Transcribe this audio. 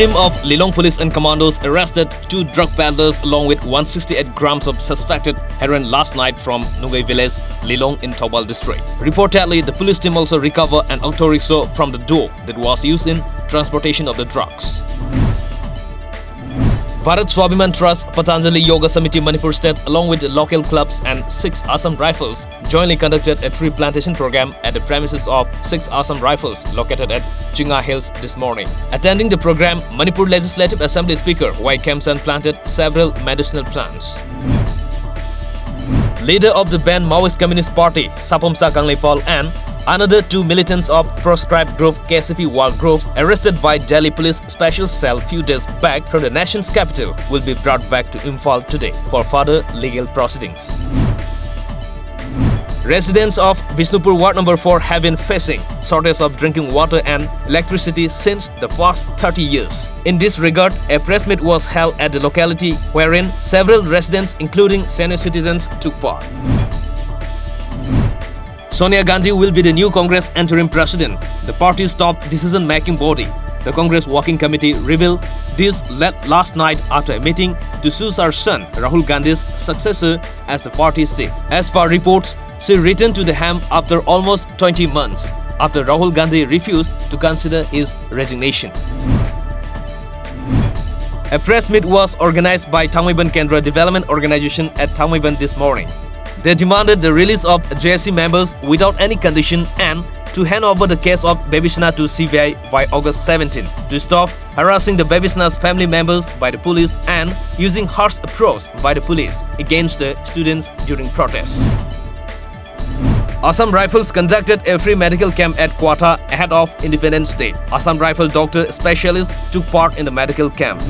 team of Lilong police and commandos arrested 2 drug peddlers along with 168 grams of suspected heroin last night from Nugai village, Lilong in Taubal district. Reportedly, the police team also recovered an auto rickshaw from the door that was used in transportation of the drugs. Bharat Swabhiman Trust, Patanjali Yoga Samiti Manipur State along with the local clubs and 6 Assam Rifles jointly conducted a tree plantation program at the premises of 6 Assam Rifles located at Chinga Hills this morning. Attending the program, Manipur Legislative Assembly Speaker Y. Kemsan planted several medicinal plants. Leader of the banned Maoist Communist Party, Sapamsa Kanglipal, and another 2 militants of proscribed group KCP Wal Group arrested by Delhi Police Special Cell few days back from the nation's capital will be brought back to Imphal today for further legal proceedings. Residents of Vishnupur Ward number 4 have been facing shortage of drinking water and electricity since the past 30 years. In this regard, a press meet was held at the locality wherein several residents including senior citizens took part. Sonia Gandhi will be the new Congress interim president, the party's top decision-making body. The Congress Working Committee revealed this last night after a meeting to choose her son, Rahul Gandhi's successor as the party's chief. As per reports, she returned to the ham after almost 20 months, after Rahul Gandhi refused to consider his resignation. A press meet was organized by Tangmaiban Kendra Development Organization at Tangmaiban this morning. They demanded the release of JSC members without any condition and to hand over the case of Babysna to CBI by August 17 to stop harassing the Babysna's family members by the police and using harsh approach by the police against the students during protests. Assam Rifles conducted a free medical camp at Quetta ahead of Independence Day. Assam Rifle doctor specialists took part in the medical camp.